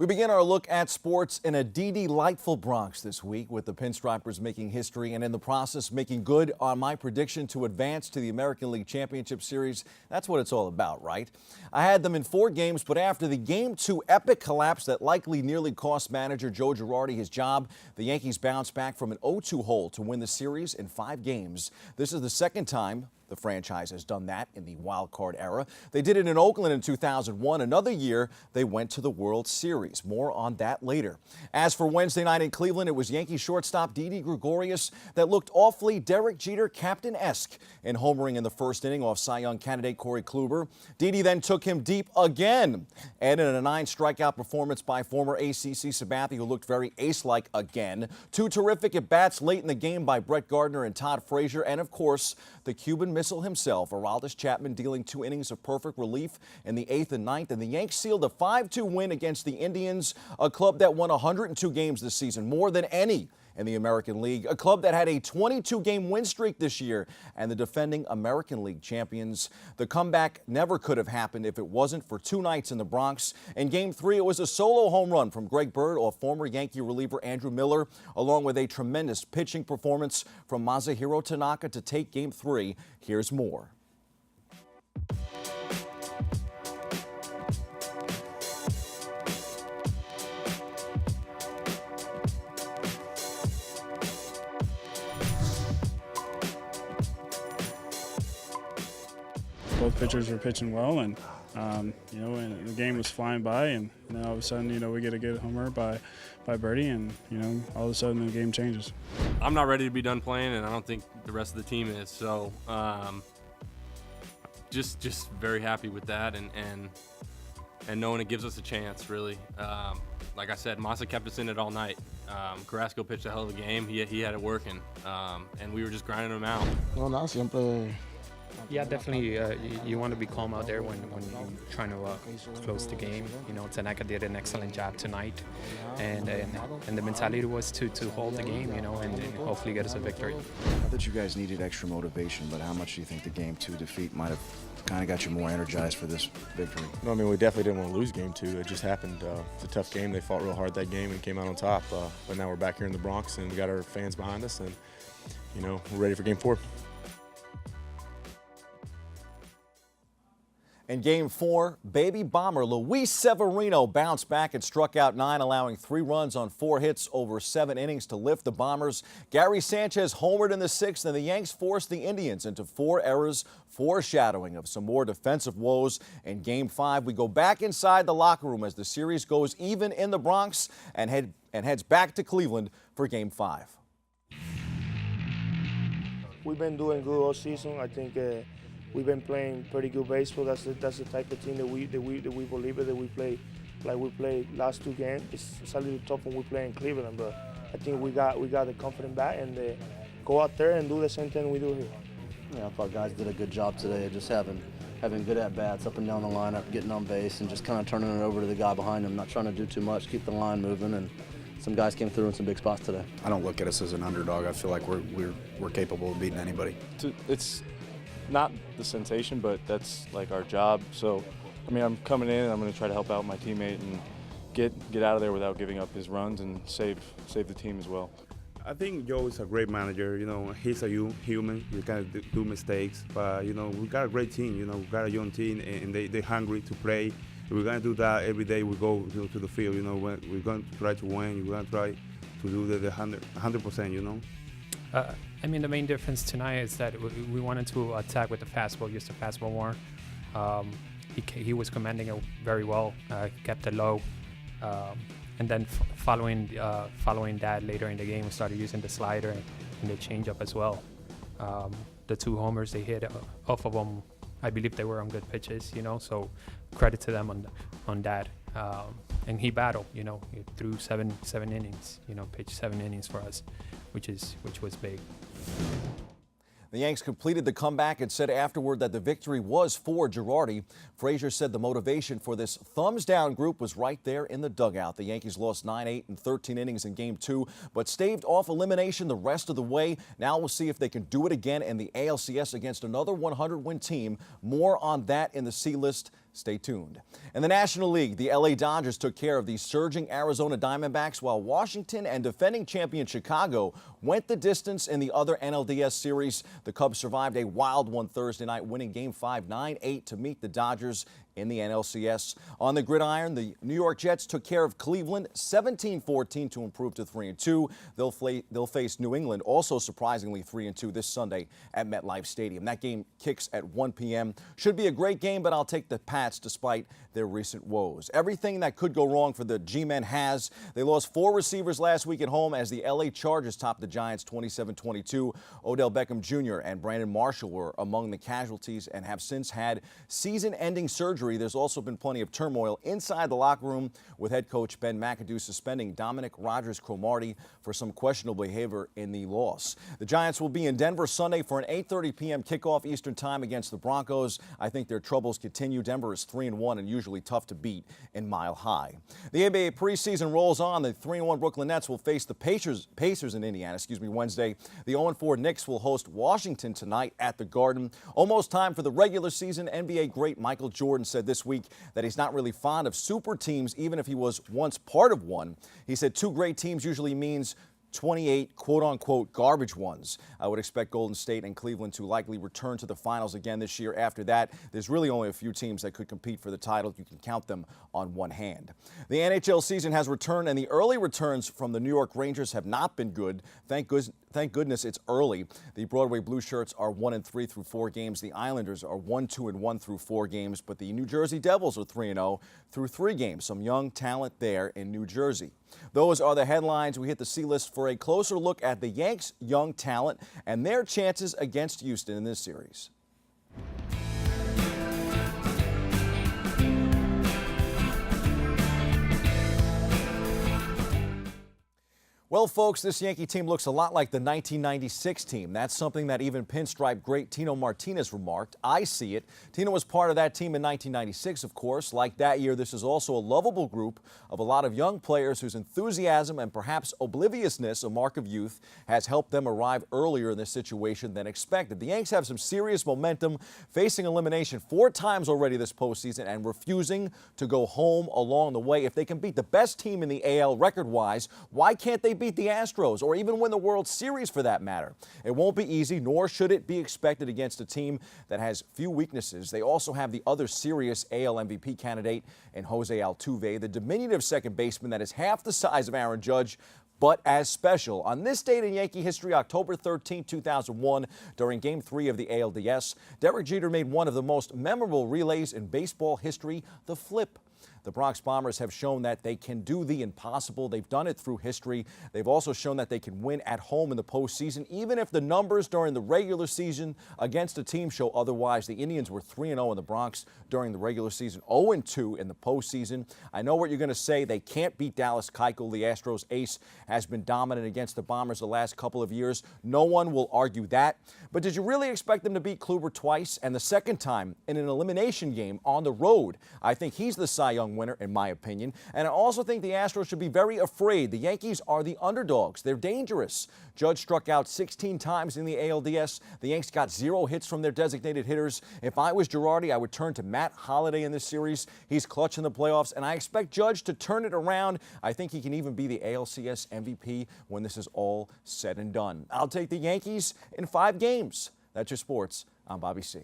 We begin our look at sports in a delightful Bronx this week, with the Pinstripers making history and in the process making good on my prediction to advance to the American League Championship Series. That's what it's all about, right? I had them in 4 games, but after the Game 2 epic collapse that likely nearly cost manager Joe Girardi his job, the Yankees bounced back from an 0-2 hole to win the series in 5 games. This is the second time the franchise has done that in the wild card era. They did it in Oakland in 2001. Another year, they went to the World Series. More on that later. As for Wednesday night in Cleveland, it was Yankee shortstop Didi Gregorius that looked awfully Derek Jeter captain-esque in homering in the first inning off Cy Young candidate Corey Kluber. Didi then took him deep again, and in a 9-strikeout performance by former ACC Sabathia, who looked very ace-like again. 2 terrific at-bats late in the game by Brett Gardner and Todd Frazier, and of course, the Cuban missile himself, Aroldis Chapman, dealing 2 innings of perfect relief in the 8th and 9th, and the Yanks sealed a 5-2 win against the Indians, a club that won 102 games this season, more than any in the American League, a club that had a 22-game win streak this year, and the defending American League champions. The comeback never could have happened if it wasn't for 2 nights in the Bronx. In Game 3, it was a solo home run from Greg Bird off former Yankee reliever Andrew Miller, along with a tremendous pitching performance from Masahiro Tanaka to take Game 3. Here's more. Both pitchers were pitching well, and and the game was flying by, and all of a sudden, we get a good homer by Birdie, and all of a sudden the game changes. I'm not ready to be done playing, and I don't think the rest of the team is. So, just very happy with that, and knowing it gives us a chance, really. Like I said, Masa kept us in it all night. Carrasco pitched a hell of a game. He had it working, and we were just grinding him out. No, siempre. Yeah, definitely. You want to be calm out there when you're trying to close the game. Tanaka did an excellent job tonight, and the mentality was to hold the game, and hopefully get us a victory. Not that you guys needed extra motivation, but how much do you think the Game 2 defeat might have kind of got you more energized for this victory? No, I mean, we definitely didn't want to lose Game 2. It just happened. It's a tough game. They fought real hard that game and came out on top. But now we're back here in the Bronx, and we got our fans behind us, and we're ready for Game 4. In Game 4, baby bomber Luis Severino bounced back and struck out 9, allowing 3 runs on 4 hits over 7 innings to lift the Bombers. Gary Sanchez homered in the 6th, and the Yanks forced the Indians into 4 errors, foreshadowing of some more defensive woes. In Game 5, we go back inside the locker room as the series goes even in the Bronx and heads back to Cleveland for Game 5. We've been doing good all season. I think we've been playing pretty good baseball. That's the type of team that we believe in, that we play like we played last 2 games. It's a little tough when we play in Cleveland, but I think we got the confidence back and go out there and do the same thing we do here. Yeah, I thought guys did a good job today, just having good at-bats up and down the lineup, getting on base, and just kind of turning it over to the guy behind them, not trying to do too much, keep the line moving, and some guys came through in some big spots today. I don't look at us as an underdog. I feel like we're capable of beating anybody. It's not the sensation, but that's like our job. So, I mean, I'm coming in and I'm going to try to help out my teammate and get out of there without giving up his runs and save the team as well. I think Joe is a great manager. He's a human. You can do mistakes, but we got a great team. We got a young team, and they're hungry to play. We're going to do that every day we go to the field. We're going to try to win. We're going to try to do the 100%. I mean, the main difference tonight is that we wanted to attack with the fastball, use the fastball more. He was commanding it very well, kept it low, and then following that later in the game, we started using the slider and the changeup as well. The 2 homers they hit off of them, I believe they were on good pitches, so credit to them on that. And he battled, he threw seven innings, pitched 7 innings for us, which was big. The Yanks completed the comeback and said afterward that the victory was for Girardi. Frazier said the motivation for this thumbs-down group was right there in the dugout. The Yankees lost 9, 8, and 13 innings in Game 2, but staved off elimination the rest of the way. Now we'll see if they can do it again in the ALCS against another 100-win team. More on that in the C-List Stay tuned. In the National League, the LA Dodgers took care of the surging Arizona Diamondbacks, while Washington and defending champion Chicago went the distance in the other NLDS series. The Cubs survived a wild one Thursday night, winning Game 5 9-8 to meet the Dodgers in the NLCS. On the gridiron, the New York Jets took care of Cleveland 17-14 to improve to 3-2. They'll face New England, also surprisingly 3-2 this Sunday at MetLife Stadium. That game kicks at 1 p.m. Should be a great game, but I'll take the Pats despite their recent woes. Everything that could go wrong for the G-men has. They lost 4 receivers last week at home as the LA Chargers topped the Giants 27-22. Odell Beckham Jr. and Brandon Marshall were among the casualties and have since had season-ending surgery. There's also been plenty of turmoil inside the locker room, with head coach Ben McAdoo suspending Dominic Rodgers-Cromartie for some questionable behavior in the loss. The Giants will be in Denver Sunday for an 8:30 p.m. kickoff Eastern Time against the Broncos. I think their troubles continue. Denver is 3-1 and usually tough to beat in Mile High. The NBA preseason rolls on. The 3-1 Brooklyn Nets will face the Pacers in Indiana, Wednesday. The 0-4 Knicks will host Washington tonight at the Garden. Almost time for the regular season. NBA great Michael Jordan said this week that he's not really fond of super teams, even if he was once part of one. He said 2 great teams usually means 28 quote-unquote garbage ones. I would expect Golden State and Cleveland to likely return to the finals again this year. After that, there's really only a few teams that could compete for the title. You can count them on one hand. The NHL season has returned, and the early returns from the New York Rangers have not been good. Thank goodness it's early. The Broadway Blue Shirts are 1-3 through 4 games. The Islanders are 1-2-1 through 4 games, but the New Jersey Devils are 3-0 through 3 games. Some young talent there in New Jersey. Those are the headlines. We hit the C-list for a closer look at the Yanks' young talent and their chances against Houston in this series. Well, folks, this Yankee team looks a lot like the 1996 team. That's something that even pinstripe great Tino Martinez remarked. I see it. Tino was part of that team in 1996, of course. Like that year, this is also a lovable group of a lot of young players whose enthusiasm and perhaps obliviousness, a mark of youth, has helped them arrive earlier in this situation than expected. The Yanks have some serious momentum, facing elimination 4 times already this postseason and refusing to go home along the way. If they can beat the best team in the AL record-wise, why can't they beat the Astros or even win the World Series for that matter? It won't be easy, nor should it be expected against a team that has few weaknesses. They also have the other serious AL MVP candidate in Jose Altuve, the diminutive second baseman that is half the size of Aaron Judge, but as special. On this date in Yankee history, October 13, 2001, during Game 3 of the ALDS, Derek Jeter made one of the most memorable relays in baseball history, the flip. The Bronx Bombers have shown that they can do the impossible. They've done it through history. They've also shown that they can win at home in the postseason, even if the numbers during the regular season against a team show otherwise. The Indians were 3-0 in the Bronx during the regular season, 0-2 in the postseason. I know what you're going to say. They can't beat Dallas Keuchel. The Astros ace has been dominant against the Bombers the last couple of years. No one will argue that. But did you really expect them to beat Kluber twice and the second time in an elimination game on the road? I think he's the Cy Young winner, in my opinion. And I also think the Astros should be very afraid. The Yankees are the underdogs. They're dangerous. Judge struck out 16 times in the ALDS. The Yanks got 0 hits from their designated hitters. If I was Girardi, I would turn to Matt Holliday in this series. He's clutch in the playoffs, and I expect Judge to turn it around. I think he can even be the ALCS MVP when this is all said and done. I'll take the Yankees in 5 games. That's your sports. I'm Bobby C.